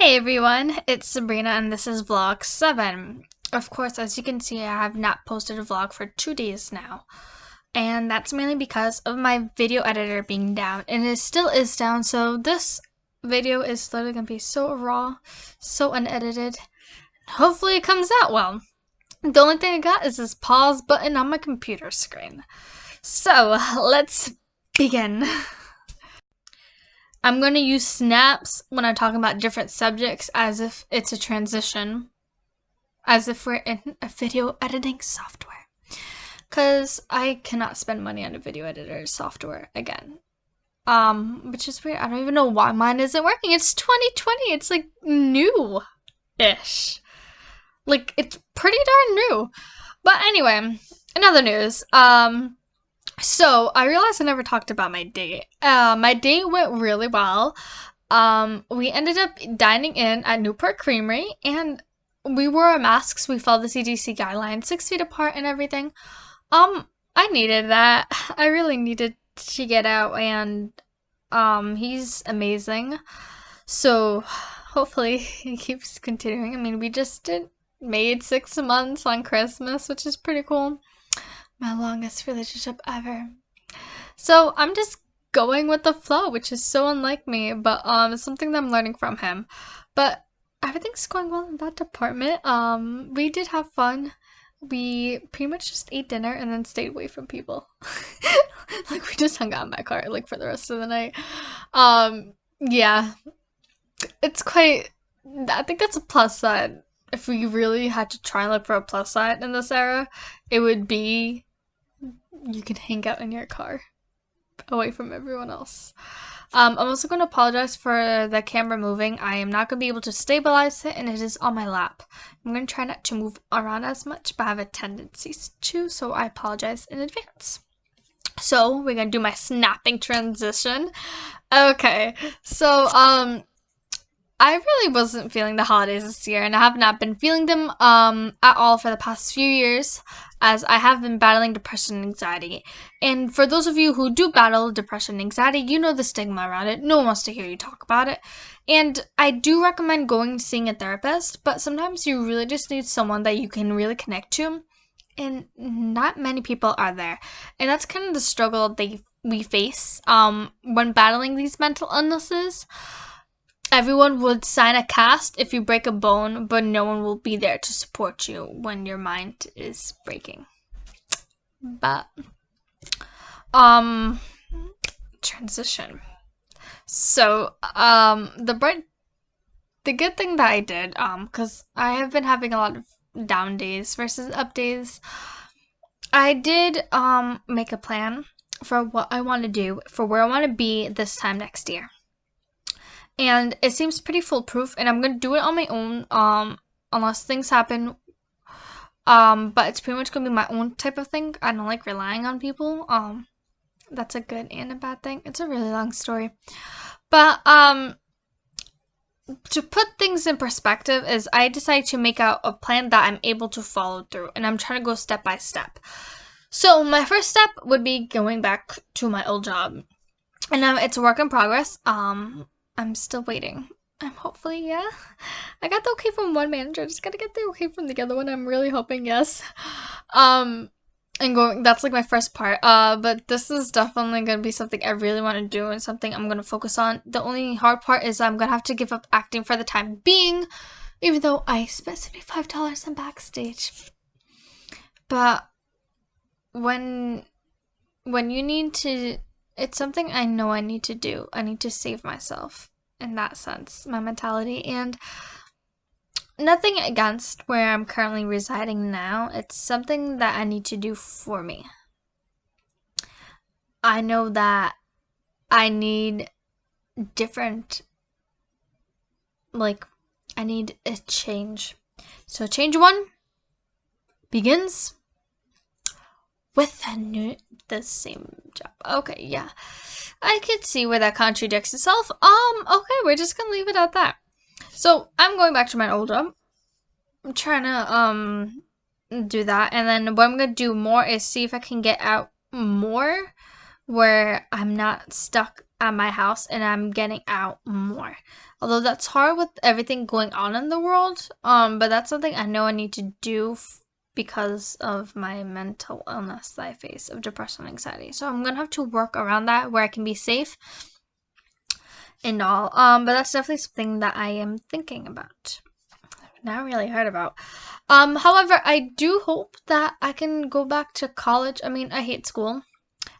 Hey everyone, it's Sabrina and this is vlog 7. Of course, as you can see, I have not posted a vlog for 2 days now. And that's mainly because of my video editor being down. And it still is down, so this video is literally going to be so raw, so unedited. Hopefully it comes out well. The only thing I got is this pause button on my computer screen. So, let's begin. I'm going to use snaps when I'm talking about different subjects as if it's a transition. As if we're in a video editing software. Because I cannot spend money on a video editor software again. Which is weird. I don't even know why mine isn't working. It's 2020. It's like new-ish. Like, it's pretty darn new. But anyway, in other news, so, I realized I never talked about my date. My date went really well. We ended up dining in at Newport Creamery, and we wore our masks. We followed the CDC guidelines, 6 feet apart and everything. I needed that. I really needed to get out, and, he's amazing. So, hopefully he keeps continuing. I mean, we just made 6 months on Christmas, which is pretty cool. My longest relationship ever. So I'm just going with the flow, which is so unlike me, but it's something that I'm learning from him. But everything's going well in that department. We did have fun. We pretty much just ate dinner and then stayed away from people. Like, we just hung out in my car like for the rest of the night. Yeah. It's quite, I think that's a plus side. If we really had to try and look for a plus side in this era, it would be you can hang out in your car away from everyone else. I'm also going to apologize for the camera moving. I am not going to be able to stabilize it, and it is on my lap. I'm going to try not to move around as much, but I have a tendency to, so I apologize in advance. So, we're going to do my snapping transition. Okay, so, I really wasn't feeling the holidays this year, and I have not been feeling them at all for the past few years, as I have been battling depression and anxiety. And for those of you who do battle depression and anxiety, you know the stigma around it. No one wants to hear you talk about it. And I do recommend going seeing a therapist, but sometimes you really just need someone that you can really connect to, and not many people are there. And that's kind of the struggle we face when battling these mental illnesses. Everyone would sign a cast if you break a bone, but no one will be there to support you when your mind is breaking. But, transition. So, the good thing that I did, because I have been having a lot of down days versus up days, I did, make a plan for what I want to do, for where I want to be this time next year. And it seems pretty foolproof, and I'm gonna do it on my own, unless things happen. But it's pretty much gonna be my own type of thing. I don't like relying on people. That's a good and a bad thing. It's a really long story. But, to put things in perspective is I decided to make out a plan that I'm able to follow through, and I'm trying to go step by step. So my first step would be going back to my old job. And it's a work in progress. I'm still waiting. I'm hopefully, yeah. I got the okay from one manager. I just gotta get the okay from the other one. I'm really hoping yes. And that's like my first part. But this is definitely gonna be something I really want to do and something I'm gonna focus on. The only hard part is I'm gonna have to give up acting for the time being, even though I spent $75 on backstage. But when you need to, it's something I know I need to do. I need to save myself in that sense, my mentality. And nothing against where I'm currently residing now. It's something that I need to do for me. I know that I need different, like, I need a change. So change 1 begins with the same job. Okay, yeah. I could see where that contradicts itself. Okay, we're just gonna leave it at that. So, I'm going back to my old job. I'm trying to, do that. And then what I'm gonna do more is see if I can get out more where I'm not stuck at my house and I'm getting out more. Although that's hard with everything going on in the world, but that's something I know I need to do because of my mental illness that I face of depression and anxiety. So I'm gonna have to work around that where I can be safe and all. But that's definitely something that I am thinking about. Not really heard about. However, I do hope that I can go back to college. I mean, I hate school.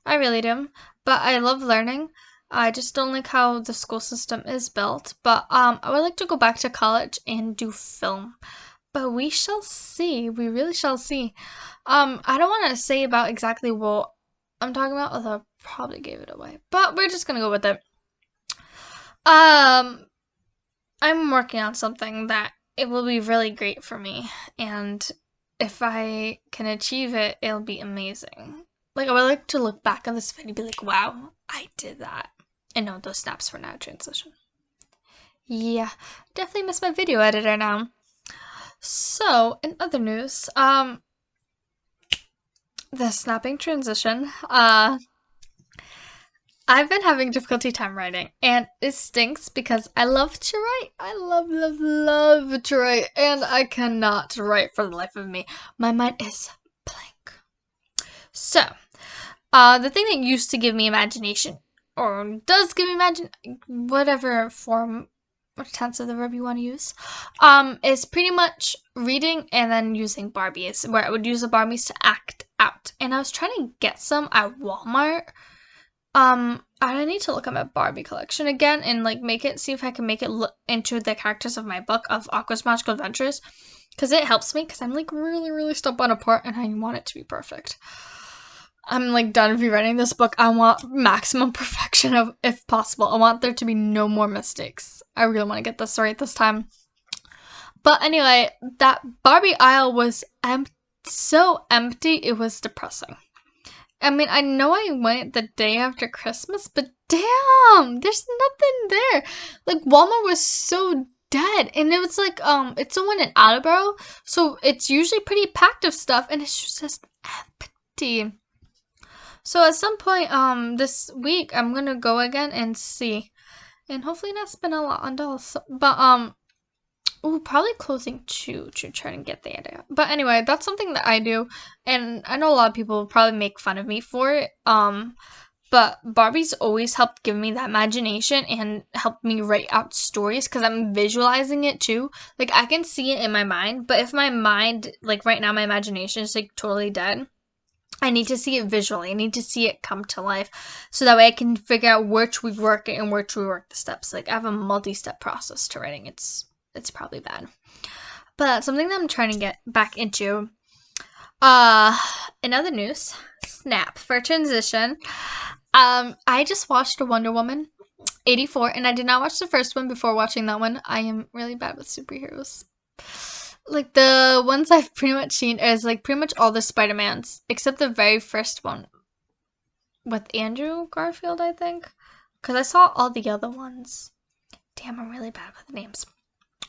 I really do. But I love learning. I just don't like how the school system is built. But I would like to go back to college and do film. But we shall see. We really shall see. I don't want to say about exactly what I'm talking about, although I probably gave it away. But we're just gonna go with it. I'm working on something that it will be really great for me, and if I can achieve it, it'll be amazing. Like, I would like to look back on this video and be like, wow, I did that. And no, those snaps for now transition. Yeah, definitely miss my video editor now. So, in other news, the snapping transition, I've been having difficulty time writing, and it stinks because I love to write. I love to write, and I cannot write for the life of me. My mind is blank. So, the thing that used to give me imagination, or does give me whatever form or tense of the verb you want to use, is pretty much reading and then using Barbies, where I would use the Barbies to act out. And I was trying to get some at Walmart. I need to look at my Barbie collection again and like see if I can make it look into the characters of my book of Aqua's Magical Adventures, because it helps me because I'm like really stuck on a part and I want it to be perfect. I'm like done rewriting this book. I want maximum perfection of if possible. I want there to be no more mistakes. I really want to get this right this time. But anyway, that Barbie aisle was so empty, it was depressing. I mean, I know I went the day after Christmas, but damn, there's nothing there. Like, Walmart was so dead, and it was like, it's the one in Attleboro, so it's usually pretty packed of stuff, and it's just empty. So at some point, this week, I'm gonna go again and see, and hopefully not spend a lot on dolls, but, ooh, probably closing to try and get the idea. But anyway, that's something that I do, and I know a lot of people will probably make fun of me for it. But Barbie's always helped give me that imagination and helped me write out stories because I'm visualizing it too. Like, I can see it in my mind, but if my mind, like right now, my imagination is like totally dead, I need to see it visually. I need to see it come to life so that way I can figure out which we work it and which we work the steps. Like, I have a multi-step process to writing. It's probably bad. But that's something that I'm trying to get back into. In other news, snap for transition. I just watched Wonder Woman 84, and I did not watch the first one before watching that one. I am really bad with superheroes. Like, the ones I've pretty much seen is like pretty much all the Spider-Mans, except the very first one with Andrew Garfield, I think. Because I saw all the other ones. Damn, I'm really bad with names.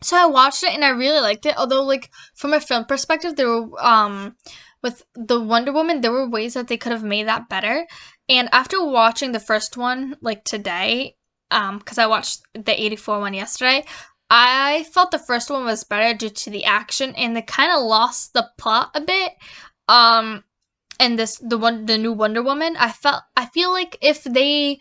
So I watched it and I really liked it. Although, like, from a film perspective, there were, with the Wonder Woman, there were ways that they could have made that better. And after watching the first one, like, today, because I watched the 84 one yesterday, I felt the first one was better due to the action, and they kind of lost the plot a bit. And the new Wonder Woman, I feel like if they...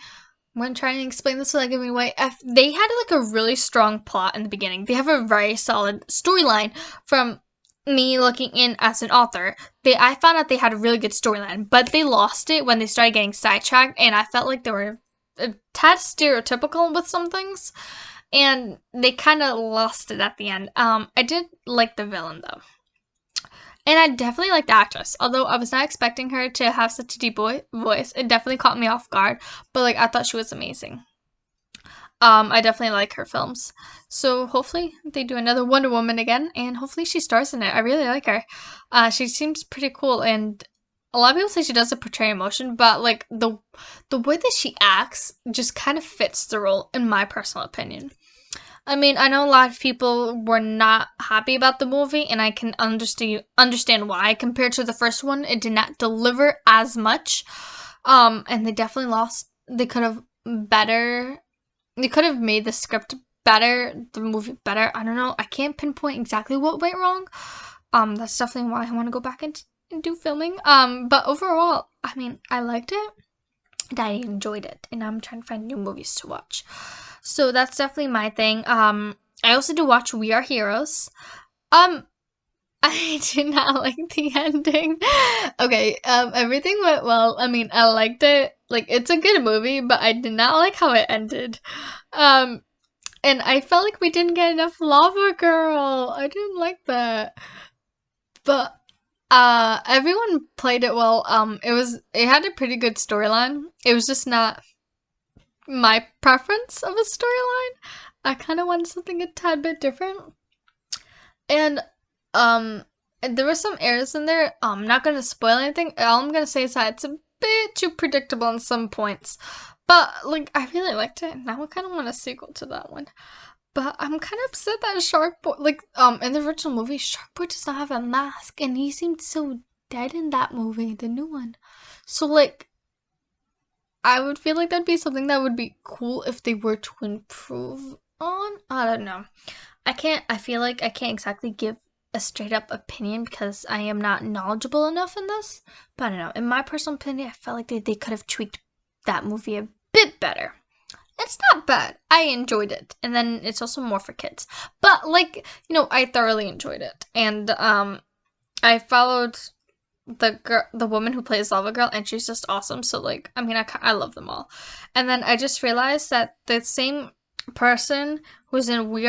I'm going to try and explain this without giving away. If they had like a really strong plot in the beginning, they have a very solid storyline from me looking in as an author. I found out they had a really good storyline, but they lost it when they started getting sidetracked, and I felt like they were a tad stereotypical with some things, and they kind of lost it at the end. I did like the villain though. And I definitely like the actress. Although I was not expecting her to have such a deep voice. It definitely caught me off guard. But, like, I thought she was amazing. I definitely like her films. So, hopefully, they do another Wonder Woman again. And hopefully she stars in it. I really like her. She seems pretty cool. And a lot of people say she doesn't portray emotion. But, like, the way that she acts just kind of fits the role, in my personal opinion. I mean, I know a lot of people were not happy about the movie, and I can understand why. Compared to the first one, it did not deliver as much, and they definitely lost. They could have better. They could have made the script better, the movie better. I don't know. I can't pinpoint exactly what went wrong. That's definitely why I want to go back and do filming. But overall, I mean, I liked it. I enjoyed it, and I'm trying to find new movies to watch. So that's definitely my thing. I also do watch We Are Heroes. Um, I did not like the ending. Okay, everything went well. I mean, I liked it. Like, it's a good movie, but I did not like how it ended. Um, and I felt like we didn't get enough Lava Girl. I didn't like that. But everyone played it well. It had a pretty good storyline. It was just not my preference of a storyline. I kind of wanted something a tad bit different. And um there were some errors in there. I'm not gonna spoil anything. All I'm gonna say is that it's a bit too predictable in some points. But like I really liked it. Now I kinda want a sequel to that one. But I'm kind of upset that Shark Boy, like, in the original movie, Shark Boy does not have a mask, and he seemed so dead in that movie, the new one. So, like, I would feel like that'd be something that would be cool if they were to improve on. I don't know. I feel like I can't exactly give a straight up opinion because I am not knowledgeable enough in this. But I don't know. In my personal opinion, I felt like they could have tweaked that movie a bit better. It's not bad. I enjoyed it. And then it's also more for kids. But like, I thoroughly enjoyed it. And I followed the woman who plays Lava Girl, and she's just awesome. So like, I mean, I love them all. And then I just realized that the same person who's in We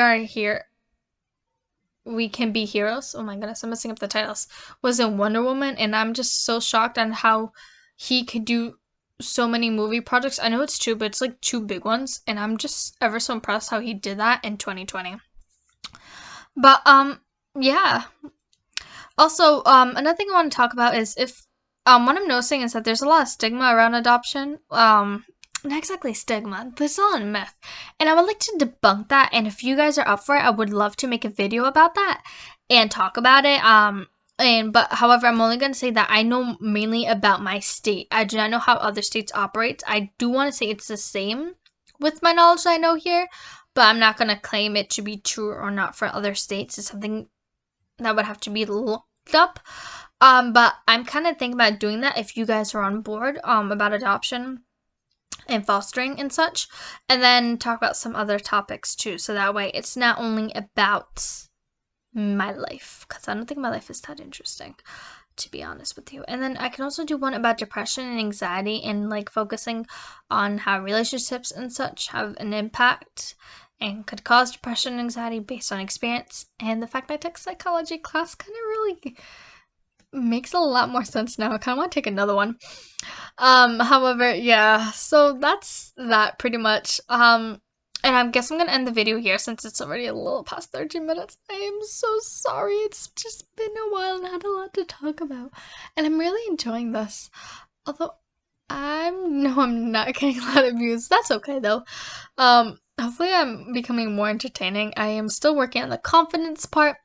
Can Be Heroes. Oh my goodness, I'm messing up the titles. Was in Wonder Woman, and I'm just so shocked on how he could do so many movie projects. I know it's two, but it's like two big ones, and I'm just ever so impressed how he did that in 2020. But yeah. Also, another thing I want to talk about is if what I'm noticing is that there's a lot of stigma around adoption. Not exactly stigma, there's a lot of myth. And I would like to debunk that, and if you guys are up for it, I would love to make a video about that and talk about it. But however, I'm only going to say that I know mainly about my state. I do not know how other states operate. I do want to say it's the same with my knowledge that I know here, but I'm not going to claim it to be true or not for other states. It's something that would have to be looked up. But I'm kind of thinking about doing that if you guys are on board about adoption and fostering and such, and then talk about some other topics too, so that way it's not only about my life, because I don't think my life is that interesting, to be honest with you. And then I can also do one about depression and anxiety, and like focusing on how relationships and such have an impact and could cause depression and anxiety based on experience. And the fact that I took psychology class kind of really makes a lot more sense now. I kind of want to take another one. However, yeah, so that's that pretty much. And I guess I'm gonna end the video here since it's already a little past 13 minutes. I am so sorry. It's just been a while and I had a lot to talk about. And I'm really enjoying this. Although I'm not getting a lot of views. That's okay though. Hopefully I'm becoming more entertaining. I am still working on the confidence part.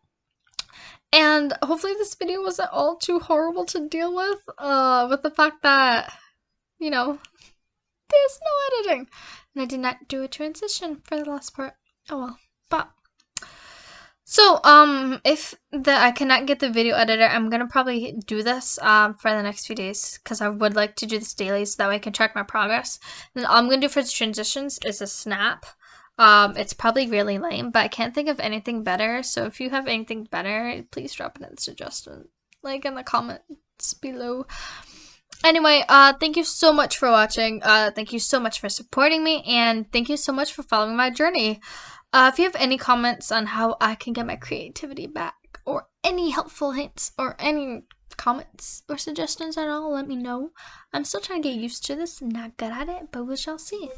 And hopefully this video wasn't all too horrible to deal with the fact that, there's no editing. And I did not do a transition for the last part. Oh well. But so if I cannot get the video editor, I'm gonna probably do this for the next few days because I would like to do this daily so that way I can track my progress. And all I'm gonna do for the transitions is a snap. It's probably really lame, but I can't think of anything better. So if you have anything better, please drop it in the suggestion, like in the comments below. Anyway, thank you so much for watching. Thank you so much for supporting me, and thank you so much for following my journey. If you have any comments on how I can get my creativity back, or any helpful hints, or any comments or suggestions at all, let me know. I'm still trying to get used to this and not good at it, but we shall see.